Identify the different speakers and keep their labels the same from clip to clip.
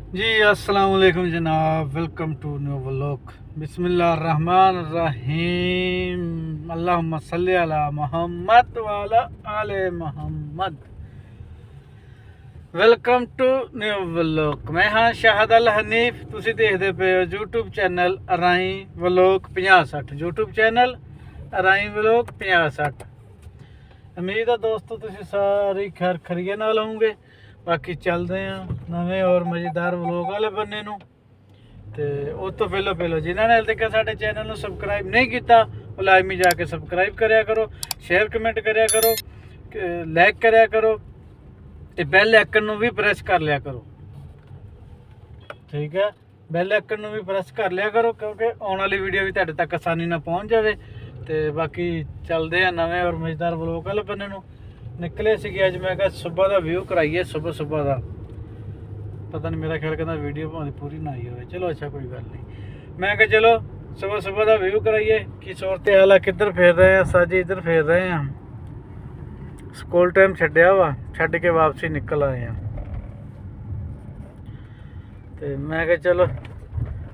Speaker 1: जी अस्सलाम वालेकुम जनाब। Welcome to new vlog. बिस्मिल्लाहिर्रहमानिर्रहीम। अल्लाहुम्मा सल्ली अला मुहम्मद व अला आले मुहम्मद। Welcome to new vlog. मैं हाँ शाहद अल हनीफ। तुसी देखते पे हो यूट्यूब चैनल अराई व्लॉग 50-60। यूट्यूब चैनल अराई व्लॉग 50-60। उम्मीद है दोस्तों तुसी सारी खैर खरीए नाल होंगे। बाकी चलते हैं नवे और मज़ेदार व्लॉग वाले बन्ने नूं। ते उस तो पहलो जिन्होंने हाले तक साडे चैनल नूं सबसक्राइब नहीं किया वो लाजमी जाके सबसक्राइब करया करो, शेयर कमेंट करया करो, लाइक करया करो, ते बैल आइकन नूं भी प्रेस कर लिया करो। ठीक है, बैल आइकन नूं भी प्रेस कर लिया करो क्योंकि आने वाली वीडियो भी तुहाडे तक आसानी नाल पहुँच जाए। तो बाकी चलते हैं नवे और मज़ेदार व्लॉग वाले बन्ने नूं। निकले सी अज मैं कहा सुबह का व्यू कराइए। सुबह का पता नहीं, मेरा ख्याल कहना वीडियो भावें पूरी ना आई हो। चलो अच्छा कोई गल नहीं। मैं कहा चलो सुबह का व्यू कराइए कि सूरत हाल है, किधर फिर रहे हैं। साजी इधर फिर रहे हैं, स्कूल टाइम छड्या वा, छड्ड के वापसी निकल आए हैं। तो मैं कहा चलो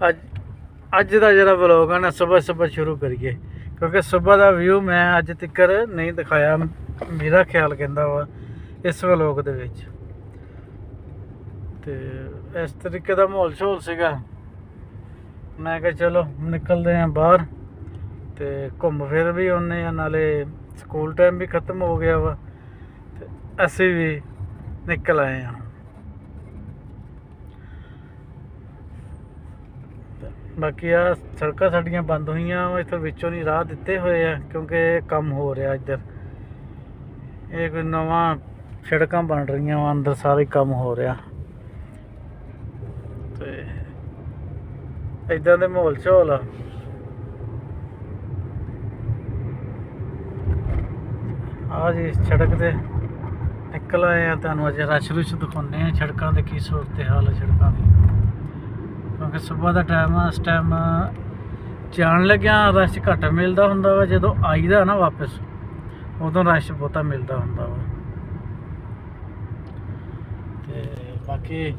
Speaker 1: अज का जरा व्लॉग है ना सुबह शुरू करिए क्योंकि सुबह का व्यू मैं अज तक नहीं दिखाया, मेरा ख्याल कहता वा इस व्लॉग दे विच। ते इस तरीके का माहौल शोल सीगा। मैं कहा चलो निकलते हैं बाहर तो घूम फिर भी आने, नाले स्कूल टाइम भी खत्म हो गया वा, ते असी भी निकल आए हैं। बाकी आ सड़क साड़ियाँ बंद हुई, इतों विचों नहीं राह दिते हुए हैं क्योंकि कम हो रहा इधर। ये कोई नवा सड़क बन रही अंदर, सारे काम हो रहा। तो इदा दे माहौल शोल आ। जी सड़क से निकल आए हैं, तुहानू अज रश रुश दिखाने हैं सड़कों की की सूरत हाल है सड़कों की। क्योंकि सुबह का टाइम इस टाइम जान लग्या रश घट मिलता होंगे वा, जो आईदा ना वापस उदों रश बहुता मिलता होंगे वा। ते बाकी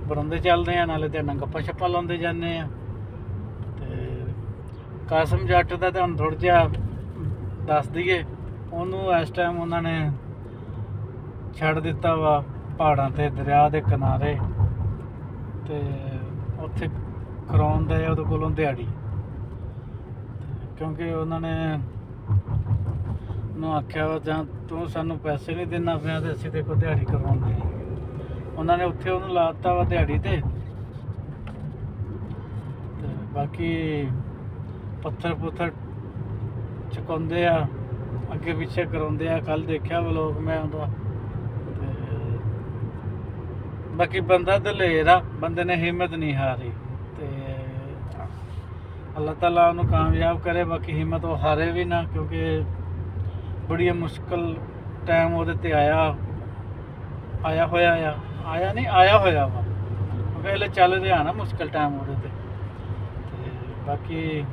Speaker 1: बरांदे चलते हैं, नाले तुहाडे गप्पा शप्पा लाते जाने। कासम जट का तुहानू थोड़ा जिहा दस दईए, उन्होंने इस टाइम उन्होंने छड़ दिता वा पहाड़ों ते दरिया के किनारे, तो उत्थे करवाउंदे उहदे कोलों दिहाड़ी। क्योंकि उन्होंने आख्या वा जां तू सानू पैसे नहीं देना पिया तो असीं तेरे कोल दिहाड़ी करवाउंदे। उन्होंने उत्थे उन्होंने ला दिता वा दिहाड़ी ते। बाकी पत्थर पुत्थर चुकाउंदे आ, अगे पिछे कराउंदे आ। कल देखा व्लॉग मैं उहदा। बाकी बंदा दलेर आ, बंदे ने हिम्मत नहीं हारी। तो अल्लाह ताला उन्होंने कामयाब करे। बाकी हिम्मत वो हारे भी ना, क्योंकि बड़ी मुश्किल टाइम वो आया होया वा, क्योंकि इसलिए चल रहा ना मुश्किल टाइम वो। बाकी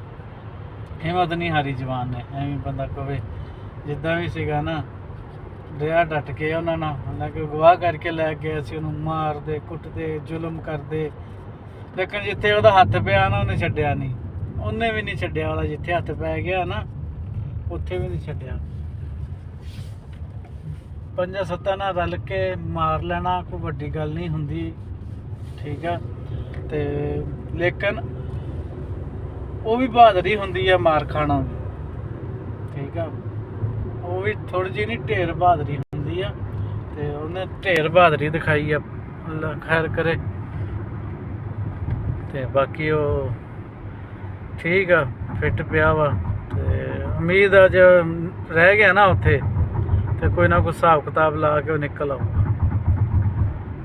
Speaker 1: हिम्मत नहीं हारी जवान ने। एवं बंदा कहे जिदा भी सीगा ना दया डट के उन्होंने, हालांकि गवाह करके लै गए, असीं उन्होंने मारते कुटते जुल्म करते, लेकिन जिथे वह हथ पिया ना उन्हें छड्डिया नहीं। उन्हें भी नहीं छड्डिया, वाला जिथे हथ पै गया ना उत्थे भी नहीं छड्डिया। 5-7 नाल रल के मार लेना कोई वड्डी गल नहीं हुंदी। ठीक है, तो लेकिन वो भी बहादुरी हुंदी है मार खाना भी। ठीक है, वो भी थोड़ी जी नहीं ढेर बहादुरी हुंदी है। तो उन्हें ढेर बहादुरी दिखाई है, अल्लाह खैर करे। तो बाकी वो ठीक है फिट पिया वा। तो उम्मीद अज रह गया ना उत्थे, तो कोई ना कोई हिसाब किताब ला के निकल आऊगा।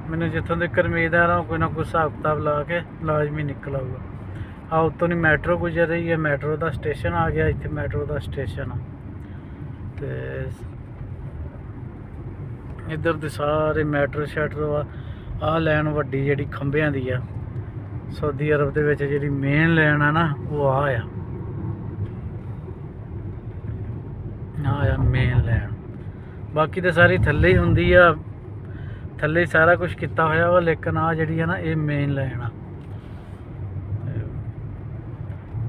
Speaker 1: मैनू जितों तक उम्मीद है ना कोई हिसाब किताब ला के लाजमी निकल आऊगा। उत्तों नहीं मैट्रो गुजर रही है, मैट्रो का स्टेशन आ गया, इतने मैट्रो का स्टेशन आ। तो इधर दे सारे मैट्रो शैट्रो आ लैन वड्डी जिहड़ी खंभियां दी आ, सऊदी अरब दे विच जिहड़ी मेन लैन आ ना वो आ मेन लैन। बाकी तो सारी थल्ले ही हुंदी आ, ਥੱਲੇ ਸਾਰਾ ਕੁਝ ਕੀਤਾ ਹੋਇਆ ਵਾ, ਲੇਕਿਨ ਆ ਜਿਹੜੀ ਆ ਨਾ ਇਹ ਮੇਨ ਲਾਈਨ ਆ।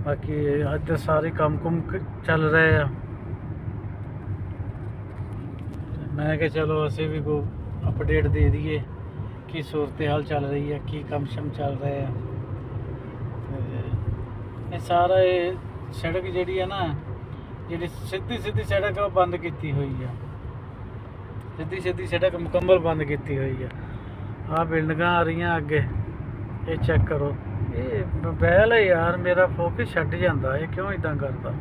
Speaker 1: ਬਾਕੀ ਅੱਜ ਸਾਰੇ ਕੰਮ ਕੁਮ ਚੱਲ ਰਹੇ ਆ। ਮੈਂ ਕਿਹਾ ਚਲੋ ਅਸੀਂ ਵੀ ਕੋ ਅਪਡੇਟ ਦੇ ਦਈਏ ਕੀ ਸੂਰਤ ਹਾਲ ਚੱਲ ਰਹੀ ਹੈ, ਕੀ ਕੰਮ ਸ਼ਮ ਚੱਲ ਰਹੇ ਆ। ਇਹ ਸਾਰਾ ਇਹ ਸੜਕ ਜਿਹੜੀ ਆ ਨਾ, ਜਿਹੜੀ ਸਿੱਧੀ ਸੜਕ ਉਹ ਬੰਦ ਕੀਤੀ ਹੋਈ ਆ। ਸਿੱਧੀ ਸੜਕ ਮੁਕੰਮਲ ਬੰਦ ਕੀਤੀ ਹੋਈ ਆ। ਆਹ ਬਿਲਡਿੰਗਾਂ ਆ ਰਹੀਆਂ ਅੱਗੇ, ਇਹ ਚੈੱਕ ਕਰੋ। ਇਹ ਮੋਬਾਈਲ ਹੈ ਯਾਰ, ਮੇਰਾ ਫੋਕਸ ਛੱਡ ਜਾਂਦਾ, ਇਹ ਕਿਉਂ ਇਦਾਂ ਕਰਦਾ।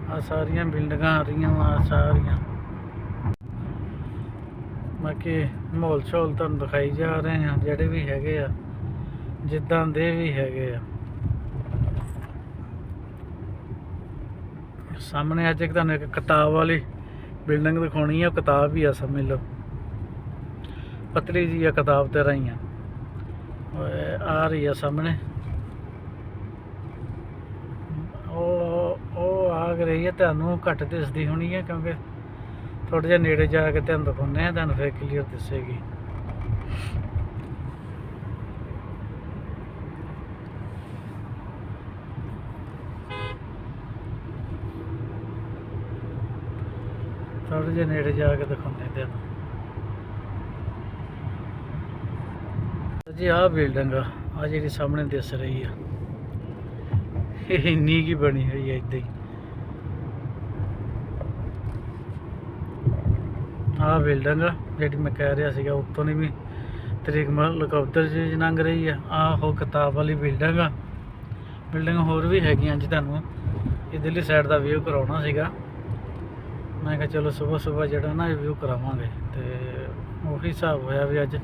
Speaker 1: ਆ ਸਾਰੀਆਂ ਬਿਲਡਿੰਗਾਂ ਆ ਰਹੀਆਂ ਵਾ ਸਾਰੀਆਂ। ਬਾਕੀ ਮਾਹੌਲ ਸ਼ੌਲ ਤੁਹਾਨੂੰ ਦਿਖਾਈ ਜਾ ਰਹੇ ਆ, ਜਿਹੜੇ ਵੀ ਹੈਗੇ ਆ, ਜਿੱਦਾਂ ਦੇ ਵੀ ਹੈਗੇ ਆ। ਸਾਹਮਣੇ ਅੱਜ ਤੁਹਾਨੂੰ ਇੱਕ ਕਿਤਾਬ ਵਾਲੀ ਬਿਲਡਿੰਗ ਦਿਖਾਉਣੀ ਆ। ਉਹ ਕਿਤਾਬ ਹੀ ਆ, ਸਮਝ ਲਓ ਪਤਲੀ ਜੀ ਆ ਕਿਤਾਬ ਤੇ ਰਹੀਆਂ ਆ ਰਹੀ ਆ ਸਾਹਮਣੇ। ਉਹ ਆ ਰਹੀ ਹੈ, ਤੁਹਾਨੂੰ ਘੱਟ ਦਿਸਦੀ ਹੋਣੀ ਹੈ ਕਿਉਂਕਿ ਥੋੜ੍ਹਾ ਜਿਹਾ ਨੇੜੇ ਜਾ ਕੇ ਤੁਹਾਨੂੰ ਦਿਖਾਉਂਦੇ ਆ, ਤੁਹਾਨੂੰ ਫਿਰ ਕਲੀਅਰ ਦਿਸੇਗੀ। ਥੋੜ੍ਹੇ ਜਿਹੇ ਨੇੜੇ ਜਾ ਕੇ ਦਿਖਾਉਂਦੇ ਤੁਹਾਨੂੰ ਜੀ। ਆਹ ਬਿਲਡਿੰਗ ਆ ਜਿਹੜੀ ਸਾਹਮਣੇ ਦਿਸ ਰਹੀ ਆ, ਇਹ ਇੰਨੀ ਕੀ ਬਣੀ ਹੋਈ ਹੈ ਇੱਦਾਂ ਹੀ। ਆਹ ਬਿਲਡਿੰਗ ਜਿਹੜੀ ਮੈਂ ਕਹਿ ਰਿਹਾ ਸੀਗਾ, ਉੱਤੋਂ ਦੀ ਵੀ ਤਰੀਕ ਹੈਲੀਕਾਪਟਰ ਜੀ ਲੰਘ ਰਹੀ ਆ। ਆਹ ਉਹ ਕਿਤਾਬ ਵਾਲੀ ਬਿਲਡਿੰਗ ਆ। ਬਿਲਡਿੰਗ ਹੋਰ ਵੀ ਹੈਗੀਆਂ। ਅੱਜ ਤੁਹਾਨੂੰ ਇੱਧਰਲੀ ਸਾਈਡ ਦਾ ਵਿਊ ਕਰਾਉਣਾ ਸੀਗਾ। ਮੈਂ ਕਿਹਾ ਚਲੋ ਸੁਬਾਹ ਜਿਹੜਾ ਨਾ ਇਹ ਵਿਊ ਕਰਾਵਾਂਗੇ। ਤੇ ਉਹੀ ਹਿਸਾਬ ਹੋਇਆ ਵੀ ਅੱਜ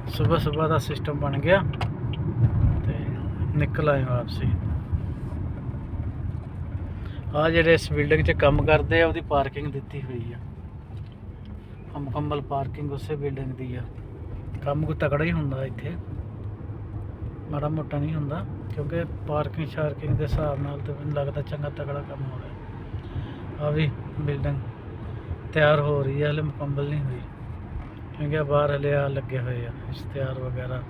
Speaker 1: ਸੁਬਾਹ ਦਾ ਸਿਸਟਮ ਬਣ ਗਿਆ ਤੇ ਨਿਕਲ ਆਏ ਵਾਪਸੀ। ਆ ਜਿਹੜੇ ਇਸ ਬਿਲਡਿੰਗ 'ਚ ਕੰਮ ਕਰਦੇ ਆ, ਉਹਦੀ ਪਾਰਕਿੰਗ ਦਿੱਤੀ ਹੋਈ ਆ। ਮੁਕੰਮਲ ਪਾਰਕਿੰਗ ਉਸੇ ਬਿਲਡਿੰਗ ਦੀ ਆ। ਕੰਮ ਕੋਈ ਤਕੜਾ ਹੀ ਹੁੰਦਾ ਇੱਥੇ, ਮਾੜਾ ਮੋਟਾ ਨਹੀਂ ਹੁੰਦਾ, ਕਿਉਂਕਿ ਪਾਰਕਿੰਗ ਸ਼ਾਰਕਿੰਗ ਦੇ ਹਿਸਾਬ ਨਾਲ ਤਾਂ ਮੈਨੂੰ ਲੱਗਦਾ ਚੰਗਾ ਤਕੜਾ ਕੰਮ ਹੋ ਰਿਹਾ। ਆ ਵੀ ਬਿਲਡਿੰਗ ਤਿਆਰ ਹੋ ਰਹੀ ਹੈ, ਹਲੇ ਮੁਕੰਮਲ ਨਹੀਂ ਹੋਈ ਕਿਉਂਕਿ ਬਾਹਰ ਹਲੇ ਆ ਲੱਗੇ ਹੋਏ ਆ ਇਸ਼ਤਿਹਾਰ ਵਗੈਰਾ।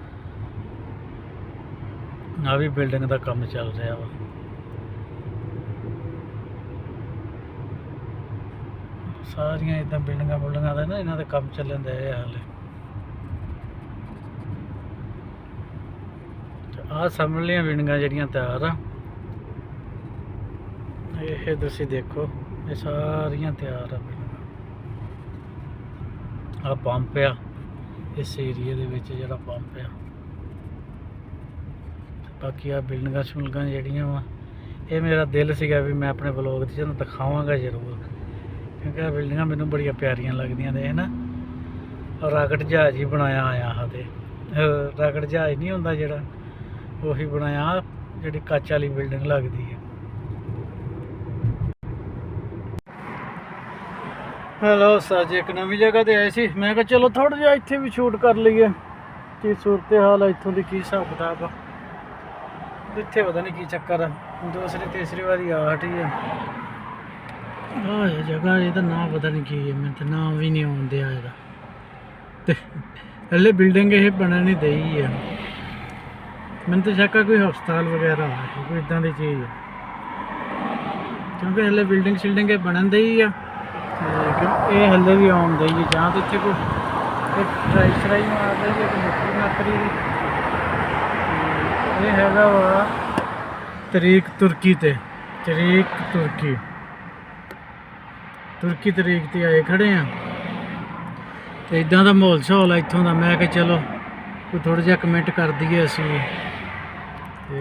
Speaker 1: ਆ ਵੀ ਬਿਲਡਿੰਗ ਦਾ ਕੰਮ ਚੱਲ ਰਿਹਾ ਵਾ। ਸਾਰੀਆਂ ਇਦਾਂ ਬਿਲਡਿੰਗਾਂ ਦਾ ਨਾ ਇਹਨਾਂ ਦੇ ਕੰਮ ਚੱਲਣ ਦੇ ਹਾਲੇ। ਆਹ ਸਾਹਮਣੀਆਂ ਬਿਲਡਿੰਗਾਂ ਜਿਹੜੀਆਂ ਤਿਆਰ ਆ, ਇਹ ਤੁਸੀਂ ਦੇਖੋ, ਇਹ ਸਾਰੀਆਂ ਤਿਆਰ ਆ ਬਿਲਡਿੰਗਾਂ। ਆਹ ਪੰਪ ਆ, ਇਸ ਏਰੀਏ ਦੇ ਵਿੱਚ ਜਿਹੜਾ ਪੰਪ ਆ। ਬਾਕੀ ਆ ਬਿਲਡਿੰਗਾਂ ਸ਼ੁਲਗਾਂ ਜਿਹੜੀਆਂ ਵਾ, ਇਹ ਮੇਰਾ ਦਿਲ ਸੀਗਾ ਵੀ ਮੈਂ ਆਪਣੇ ਵਲੋਗ 'ਚ ਤੁਹਾਨੂੰ ਦਿਖਾਵਾਂਗਾ ਜ਼ਰੂਰ, ਕਿਉਂਕਿ ਇਹ ਬਿਲਡਿੰਗਾਂ ਮੈਨੂੰ ਬੜੀਆਂ ਪਿਆਰੀਆਂ ਲੱਗਦੀਆਂ ਨੇ ਨਾ। ਰਾਕਟ ਜਹਾਜ਼ ਹੀ ਬਣਾਇਆ ਆਇਆ ਹਾਂ, ਤੇ ਰਾਕਟ ਜਹਾਜ਼ ਨਹੀਂ ਹੁੰਦਾ ਜਿਹੜਾ, ਉਹੀ ਬਣਾਇਆ, ਜਿਹੜੀ ਕੱਚ ਵਾਲੀ ਬਿਲਡਿੰਗ ਲੱਗਦੀ ਹੈ। ਹੈਲੋ ਸਰ ਜੀ, ਇੱਕ ਨਵੀਂ ਜਗ੍ਹਾ 'ਤੇ ਆਏ ਸੀ। ਮੈਂ ਕਿਹਾ ਚਲੋ ਥੋੜ੍ਹਾ ਜਿਹਾ ਇੱਥੇ ਵੀ ਸ਼ੂਟ ਕਰ ਲਈਏ, ਕੀ ਸੂਰਤ ਹਾਲ ਹੈ ਇੱਥੋਂ ਦੀ, ਕੀ ਹਿਸਾਬ ਕਿਤਾਬ ਆ। ਇੱਥੇ ਪਤਾ ਨਹੀਂ ਕੀ ਚੱਕਰ ਆ, ਦੂਸਰੀ ਤੀਸਰੀ ਵਾਰੀ ਆ ਹਟੀ ਹੈ। ਆਹ ਜਗ੍ਹਾ ਇਹਦਾ ਨਾਂ ਪਤਾ ਨਹੀਂ ਕੀ ਹੈ, ਮੈਨੂੰ ਤਾਂ ਨਾਂ ਵੀ ਨਹੀਂ ਆਉਂਦੇ ਆ ਇਹਦਾ। ਤੇ ਹਲੇ ਬਿਲਡਿੰਗ ਇਹ ਬਣਨ ਨਹੀਂ ਦਈ ਆ। ਮੈਨੂੰ ਤਾਂ ਸ਼ੱਕ ਆ ਕੋਈ ਹਸਪਤਾਲ ਵਗੈਰਾ ਆ, ਕੋਈ ਇੱਦਾਂ ਦੀ ਚੀਜ਼ ਆ, ਕਿਉਂਕਿ ਹਲੇ ਬਿਲਡਿੰਗ ਸ਼ਿਲਡਿੰਗ ਇਹ ਬਣਨ ਦਈ ਆ। ਇਹ ਹਲੇ ਵੀ ਆਉਣ ਦਈ ਹੈ, ਜਾਂ ਤਾਂ ਇੱਥੇ ਕੋਈ ਟਰਾਈ ਮਾਰ ਰਹੀ ਹੈ, ਕੋਈ ਨੌਕਰੀ ਦੀ। ਇਹ ਹੈਗਾ ਵਾ ਤਰੀਕ ਤੁਰਕੀ ਤੇ, ਤਰੀਕ ਤੇ ਆਏ ਖੜੇ ਆ। ਤੇ ਇਦਾਂ ਦਾ ਮਾਹੌਲ ਸ਼ੌਲ ਆ ਇੱਥੋਂ ਦਾ। ਮੈਂ ਕਿਹਾ ਚਲੋ ਕੋਈ ਥੋੜ੍ਹਾ ਜਿਹਾ ਕਮੈਂਟ ਕਰ ਦਈਏ ਅਸੀਂ। ਤੇ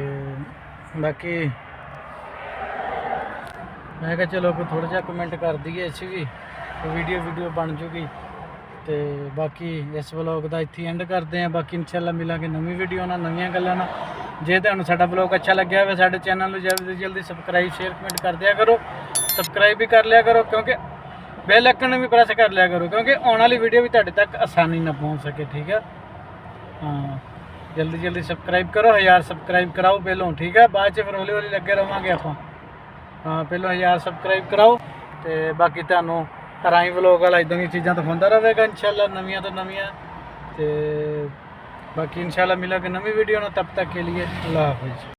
Speaker 1: ਬਾਕੀ ਮੈਂ ਕਿਹਾ ਚਲੋ ਕੋਈ ਥੋੜ੍ਹਾ ਜਿਹਾ ਕਮੈਂਟ ਕਰ ਦਈਏ ਅਸੀਂ ਵੀ, ਵੀਡੀਓ ਬਣ ਜੂਗੀ। ਤੇ ਬਾਕੀ ਇਸ ਵਲੋਗ ਦਾ ਇੱਥੇ ਐਂਡ ਕਰਦੇ ਹਾਂ। ਬਾਕੀ ਇਨਸ਼ਾਅੱਲਾ ਮਿਲਾਂਗੇ ਨਵੀਂ ਵੀਡੀਓ ਨਾਲ, ਨਵੀਆਂ ਗੱਲਾਂ ਨਾਲ। ਜੇ ਤੁਹਾਨੂੰ ਸਾਡਾ ਵਲੋਗ ਅੱਛਾ ਲੱਗਿਆ ਹੋਵੇ, ਸਾਡੇ ਚੈਨਲ ਨੂੰ ਜਲਦੀ ਸਬਸਕ੍ਰਾਈਬ, ਸ਼ੇਅਰ, ਕਮੈਂਟ ਕਰ ਦਿਆ ਕਰੋ। ਸਬਸਕ੍ਰਾਈਬ ਵੀ ਕਰ ਲਿਆ ਕਰੋ, ਕਿਉਂਕਿ ਬੈਲ ਆਈਕਨ ਨੂੰ ਵੀ ਪ੍ਰੈਸ ਕਰ ਲਿਆ ਕਰੋ, ਕਿਉਂਕਿ ਆਉਣ ਵਾਲੀ ਵੀਡੀਓ ਵੀ ਤੁਹਾਡੇ ਤੱਕ ਆਸਾਨੀ ਨਾਲ ਪਹੁੰਚ ਸਕੇ। ਠੀਕ ਹੈ, ਹਾਂ, ਜਲਦੀ ਸਬਸਕ੍ਰਾਈਬ ਕਰੋ। 1000 ਸਬਸਕ੍ਰਾਈਬ ਕਰਾਓ ਪਹਿਲੋਂ, ਠੀਕ ਹੈ, ਬਾਅਦ 'ਚ ਫਿਰ ਹੌਲੀ ਲੱਗੇ ਰਹਾਂਗੇ ਆਪਾਂ। ਹਾਂ, ਪਹਿਲਾਂ 1000 ਸਬਸਕ੍ਰਾਈਬ ਕਰਾਓ। ਤੇ ਬਾਕੀ ਤੁਹਾਨੂੰ ਰਾਈ ਵਲੋਗ ਵਾਲਾ ਇੱਦਾਂ ਦੀਆਂ ਚੀਜ਼ਾਂ ਦਿਖਾਉਂਦਾ ਰਹੇਗਾ ਇਨਸ਼ਾਅੱਲਾ, ਨਵੀਆਂ ਤੋਂ ਨਵੀਆਂ। ਤੇ ਬਾਕੀ इंशाल्लाह मिलेंगे नवी वीडियो में, तब तक के लिए अल्लाह हाफिज़।